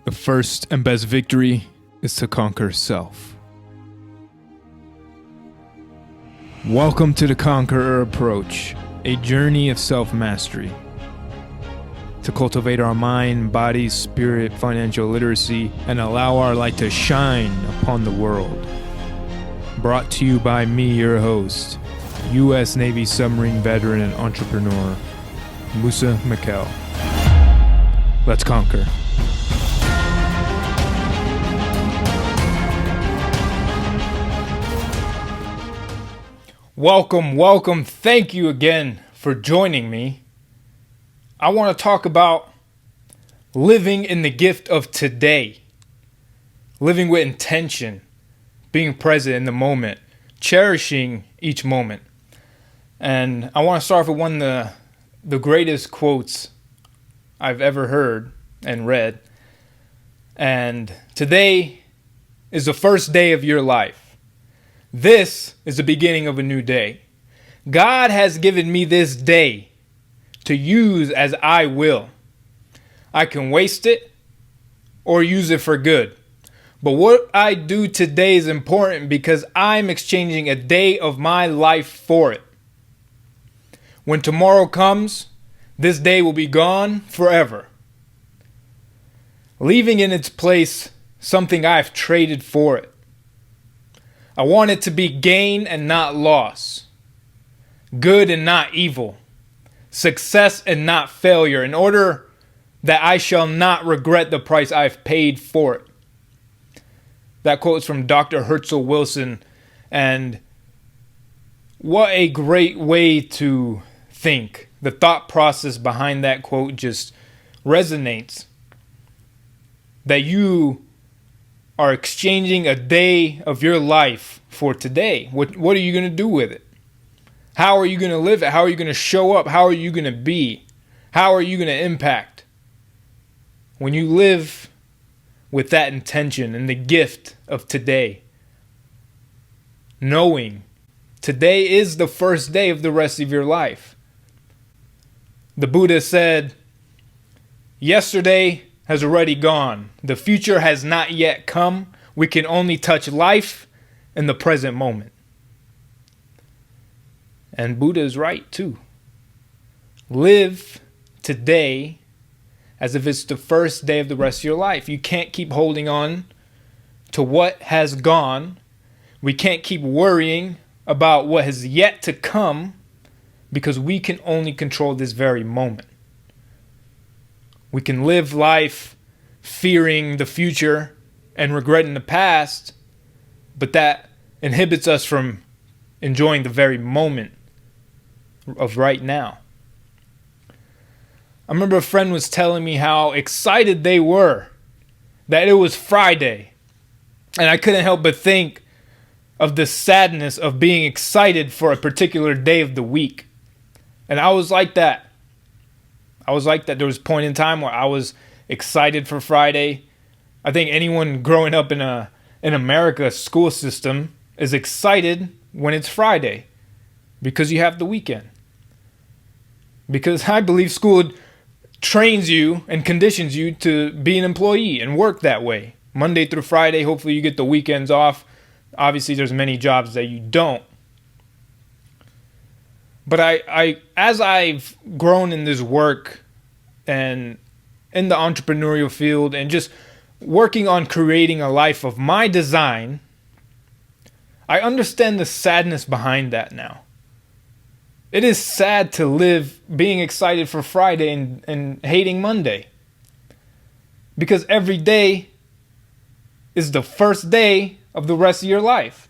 The first and best victory is to conquer self. Welcome to the Conqueror Approach, a journey of self-mastery. To cultivate our mind, body, spirit, financial literacy, and allow our light to shine upon the world. Brought to you by me, your host, U.S. Navy submarine veteran and entrepreneur, Musa Mikkel. Let's conquer. Welcome. Thank you again for joining me. I want to talk about living in the gift of today. Living with intention, being present in the moment, cherishing each moment. And I want to start off with one of the greatest quotes I've ever heard and read. And today is the first day of your life. This is the beginning of a new day. God has given me this day to use as I will. I can waste it or use it for good. But what I do today is important because I'm exchanging a day of my life for it. When tomorrow comes, this day will be gone forever, leaving in its place something I've traded for it. I want it to be gain and not loss, good and not evil, success and not failure, in order that I shall not regret the price I've paid for it. That quote is from Dr. Heartsill Wilson, and what a great way to think. The thought process behind that quote just resonates. That you are exchanging a day of your life for today. What are you going to do with it? How are you going to live it? How are you going to show up? How are you going to be? How are you going to impact? When you live with that intention and the gift of today, knowing today is the first day of the rest of your life. The Buddha said, yesterday has already gone. The future has not yet come. We can only touch life in the present moment. And Buddha is right too. Live today as if it's the first day of the rest of your life. You can't keep holding on to what has gone. We can't keep worrying about what has yet to come because we can only control this very moment. We can live life fearing the future and regretting the past, but that inhibits us from enjoying the very moment of right now. I remember a friend was telling me how excited they were that it was Friday. And I couldn't help but think of the sadness of being excited for a particular day of the week. And I was like that. There was a point in time where I was excited for Friday. I think anyone growing up in America's school system is excited when it's Friday because you have the weekend. Because I believe school trains you and conditions you to be an employee and work that way. Monday through Friday, hopefully you get the weekends off. Obviously, there's many jobs that you don't. But as I've grown in this work and in the entrepreneurial field and just working on creating a life of my design, I understand the sadness behind that now. It is sad to live being excited for Friday and hating Monday. Because every day is the first day of the rest of your life.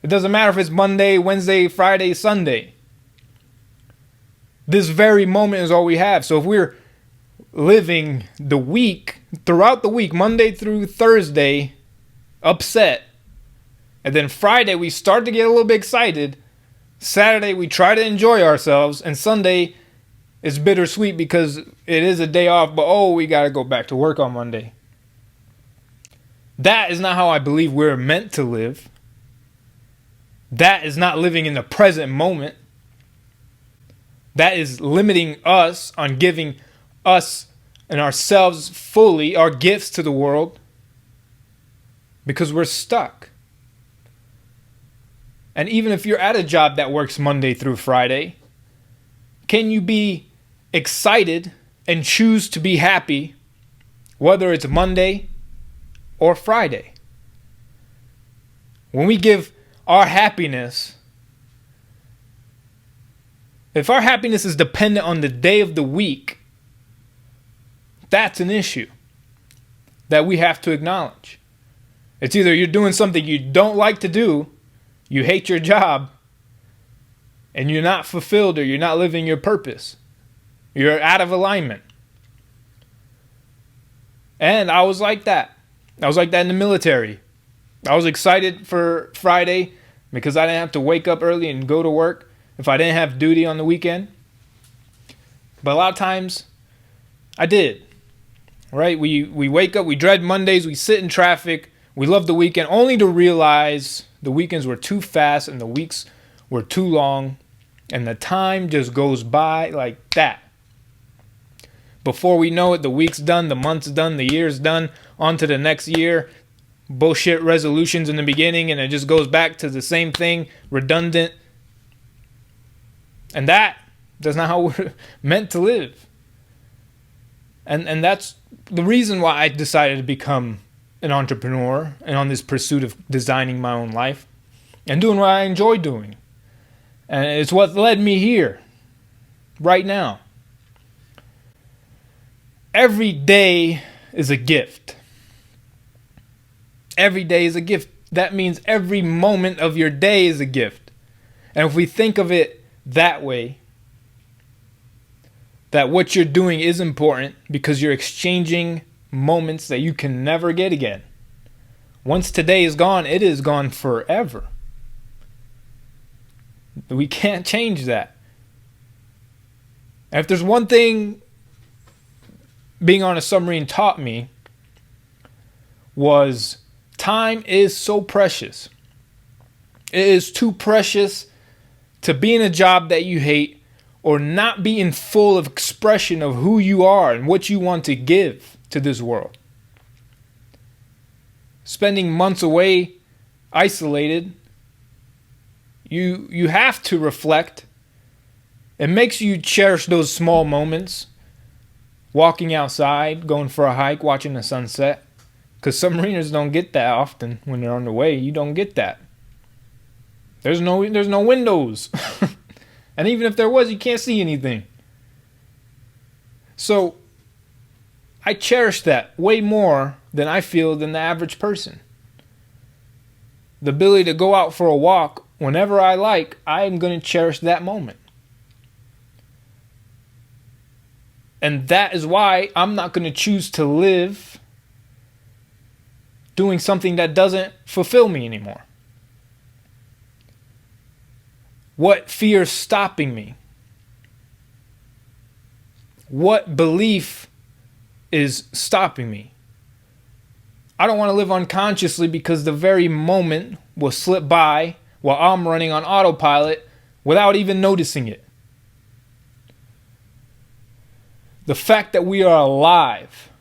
It doesn't matter if it's Monday, Wednesday, Friday, Sunday. This very moment is all we have. So if we're living the week, throughout the week, Monday through Thursday, upset, and then Friday we start to get a little bit excited, Saturday we try to enjoy ourselves, and Sunday is bittersweet because it is a day off, but we got to go back to work on Monday. That is not how I believe we're meant to live. That is not living in the present moment. That is limiting us on giving us and ourselves fully, our gifts to the world, because we're stuck. And even if you're at a job that works Monday through Friday, can you be excited and choose to be happy whether it's Monday or Friday? When we give our happiness, if our happiness is dependent on the day of the week, that's an issue that we have to acknowledge. It's either you're doing something you don't like to do, you hate your job, and you're not fulfilled, or you're not living your purpose. You're out of alignment. And I was like that. I was like that in the military. I was excited for Friday because I didn't have to wake up early and go to work if I didn't have duty on the weekend. But a lot of times I did. Right? We wake up, we dread Mondays, we sit in traffic, we love the weekend, only to realize the weekends were too fast and the weeks were too long, and the time just goes by like that. Before we know it, the week's done, the month's done, the year's done, on to the next year. Bullshit resolutions in the beginning, and it just goes back to the same thing, redundant. And that's not how we're meant to live. And that's the reason why I decided to become an entrepreneur and on this pursuit of designing my own life and doing what I enjoy doing. And it's what led me here, right now. Every day is a gift. Every day is a gift. That means every moment of your day is a gift. And if we think of it that way, that what you're doing is important because you're exchanging moments that you can never get again. Once today is gone, it is gone forever. We can't change that. And if there's one thing being on a submarine taught me, was time is so precious. It is too precious to be in a job that you hate or not be in full of expression of who you are and what you want to give to this world. Spending months away, isolated, you have to reflect. It makes you cherish those small moments. Walking outside, going for a hike, watching the sunset. Because submariners don't get that often when they're on the way. You don't get that. There's no windows. And even if there was, you can't see anything. So I cherish that way more than I feel than the average person. The ability to go out for a walk whenever I like, I am going to cherish that moment. And that is why I'm not going to choose to live doing something that doesn't fulfill me anymore. What fear is stopping me? What belief is stopping me? I don't want to live unconsciously because the very moment will slip by while I'm running on autopilot without even noticing it. The fact that we are alive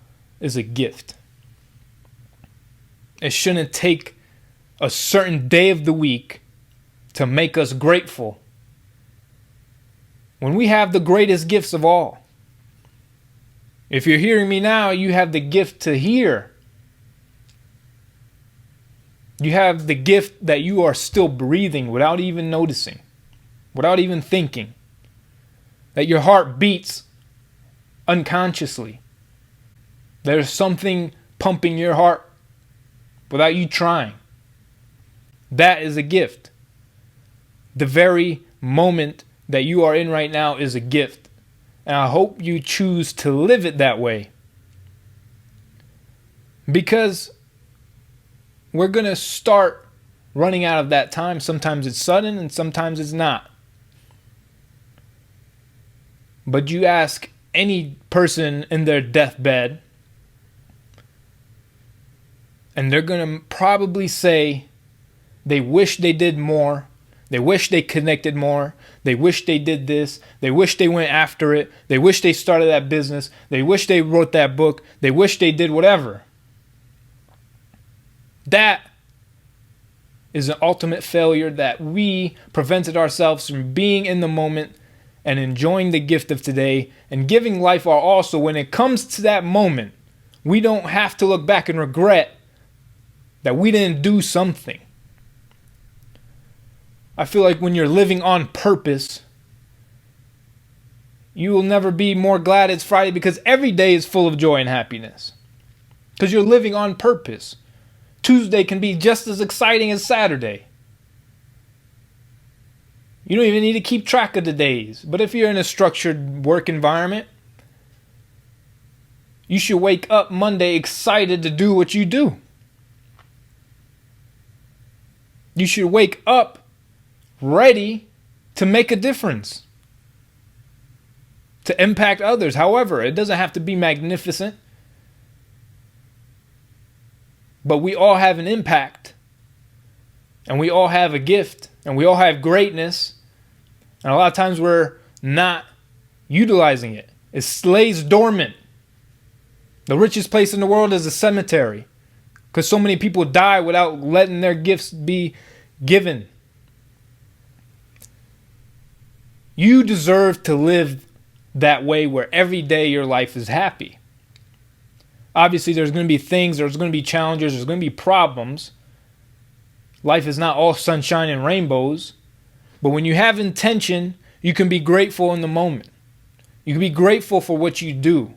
is a gift. It shouldn't take a certain day of the week to make us grateful when we have the greatest gifts of all. If you're hearing me now, you have the gift to hear. You have the gift that you are still breathing without even noticing, without even thinking. That your heart beats unconsciously. There's something pumping your heart without you trying. That is a gift. The very moment that you are in right now is a gift. And I hope you choose to live it that way. Because we're going to start running out of that time. Sometimes it's sudden and sometimes it's not. But you ask any person in their deathbed, and they're going to probably say they wish they did more, They wish they connected more. They wish they did this. They wish they went after it. They wish they started that business. They wish they wrote that book. They wish they did whatever. That is an ultimate failure, that we prevented ourselves from being in the moment and enjoying the gift of today and giving life our all. So when it comes to that moment, we don't have to look back and regret that we didn't do something. I feel like when you're living on purpose, you will never be more glad it's Friday, because every day is full of joy and happiness. Because you're living on purpose. Tuesday can be just as exciting as Saturday. You don't even need to keep track of the days. But if you're in a structured work environment, you should wake up Monday excited to do what you do. You should wake up ready to make a difference, to impact others. However, it doesn't have to be magnificent, but we all have an impact, and we all have a gift, and we all have greatness, and a lot of times we're not utilizing it. It lays dormant. The richest place in the world is a cemetery, because so many people die without letting their gifts be given. You deserve to live that way, where every day your life is happy. Obviously, there's going to be things, there's going to be challenges, there's going to be problems. Life is not all sunshine and rainbows. But when you have intention, you can be grateful in the moment. You can be grateful for what you do.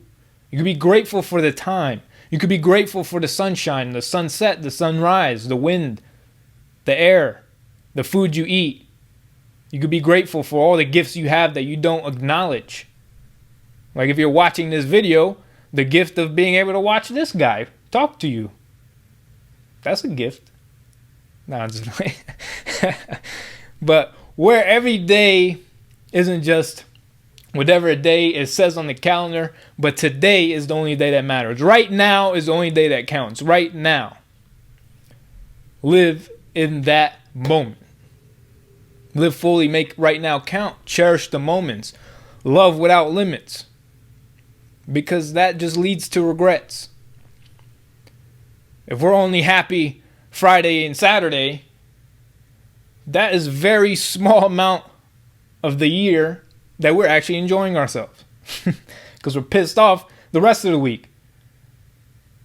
You can be grateful for the time. You can be grateful for the sunshine, the sunset, the sunrise, the wind, the air, the food you eat. You could be grateful for all the gifts you have that you don't acknowledge. Like if you're watching this video, the gift of being able to watch this guy talk to you. That's a gift. No, I'm just playing. But where every day isn't just whatever a day it says on the calendar, but today is the only day that matters. Right now is the only day that counts. Right now. Live in that moment. Live fully, make right now count. Cherish the moments. Love without limits. Because that just leads to regrets. If we're only happy Friday and Saturday, that is a very small amount of the year that we're actually enjoying ourselves. Because we're pissed off the rest of the week.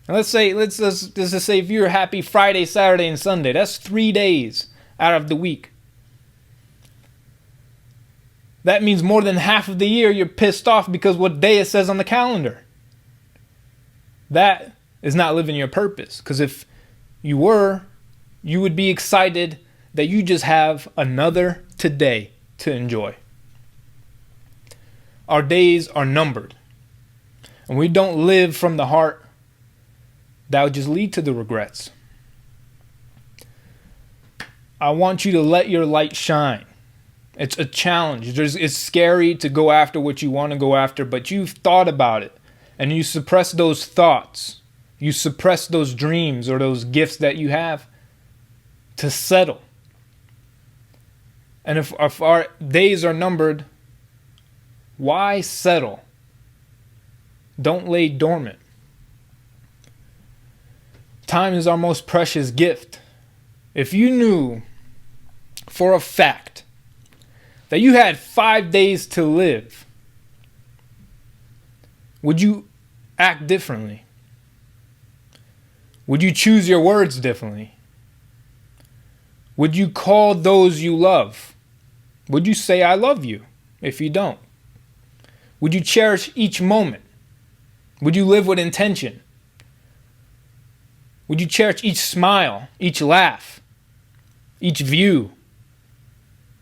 And let's just say if you're happy Friday, Saturday, and Sunday, that's 3 days out of the week. That means more than half of the year you're pissed off because what day it says on the calendar. That is not living your purpose. Because if you were, you would be excited that you just have another today to enjoy. Our days are numbered. And we don't live from the heart. That would just lead to the regrets. I want you to let your light shine. It's a challenge. It's scary to go after what you want to go after, but you've thought about it and you suppress those thoughts. You suppress those dreams or those gifts that you have to settle. And if our days are numbered, why settle? Don't lay dormant. Time is our most precious gift. If you knew for a fact that you had 5 days to live, would you act differently? Would you choose your words differently? Would you call those you love? Would you say, I love you, if you don't? Would you cherish each moment? Would you live with intention? Would you cherish each smile, each laugh, each view,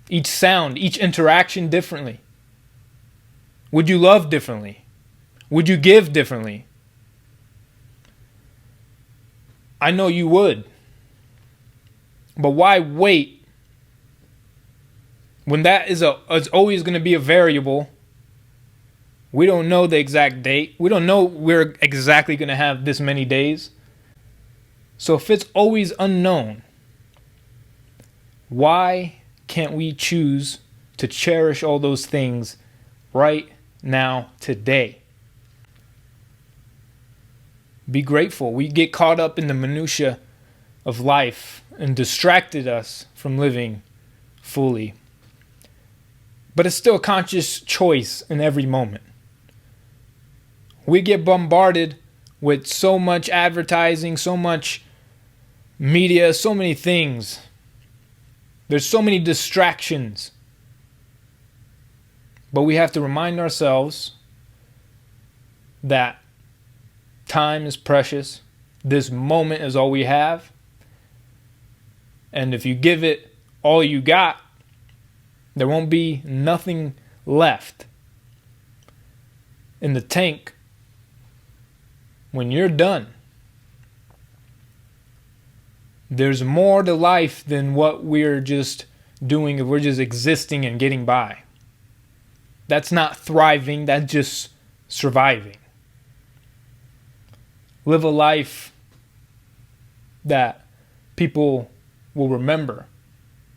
each sound, each interaction differently? Would you love differently? Would you give differently? I know you would. But why wait when that is always going to be a variable? We don't know the exact date. We don't know we're exactly going to have this many days. So if it's always unknown, why can't we choose to cherish all those things right now, today? Be grateful. We get caught up in the minutia of life and distracted us from living fully. But it's still a conscious choice in every moment. We get bombarded with so much advertising, so much media, so many things. There's so many distractions. But we have to remind ourselves that time is precious. This moment is all we have. And if you give it all you got, there won't be nothing left in the tank when you're done. There's more to life than what we're just doing if we're just existing and getting by. That's not thriving, that's just surviving. Live a life that people will remember,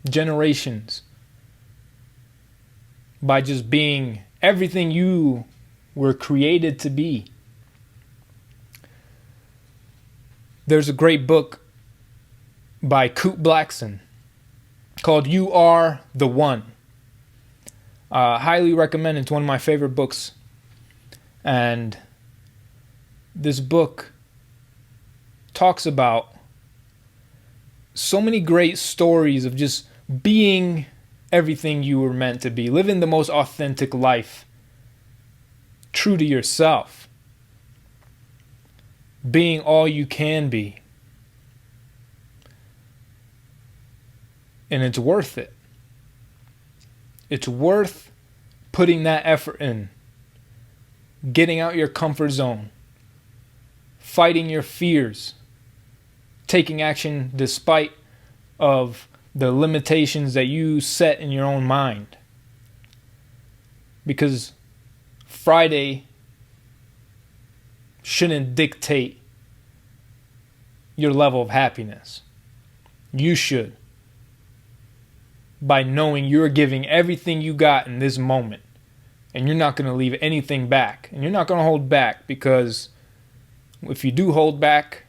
generations, by just being everything you were created to be. There's a great book by Coot Blackson called You Are the One. Highly recommend. It's one of my favorite books. And this book talks about so many great stories of just being everything you were meant to be, living the most authentic life, true to yourself, being all you can be. And it's worth it. It's worth putting that effort in, getting out your comfort zone, fighting your fears, taking action despite of the limitations that you set in your own mind. Because Friday shouldn't dictate your level of happiness. You should. By knowing you're giving everything you got in this moment. And you're not going to leave anything back. And you're not going to hold back, because if you do hold back,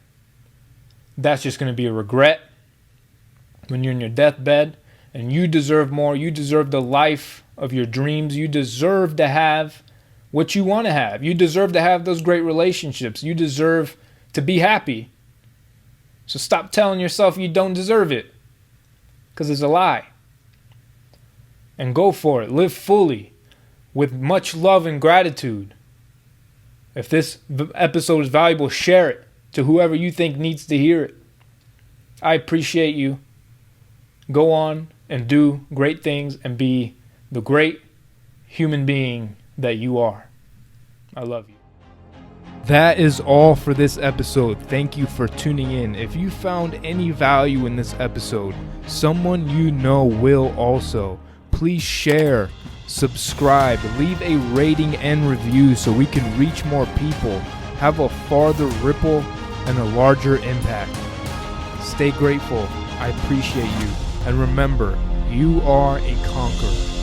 that's just going to be a regret when you're in your deathbed. And you deserve more. You deserve the life of your dreams. You deserve to have what you want to have. You deserve to have those great relationships. You deserve to be happy. So stop telling yourself you don't deserve it, because it's a lie. And go for it. Live fully with much love and gratitude. If this episode is valuable, share it to whoever you think needs to hear it. I appreciate you. Go on and do great things and be the great human being that you are. I love you. That is all for this episode. Thank you for tuning in. If you found any value in this episode, someone you know will also. Please share, subscribe, leave a rating and review so we can reach more people, have a farther ripple and a larger impact. Stay grateful. I appreciate you. And remember, you are a conqueror.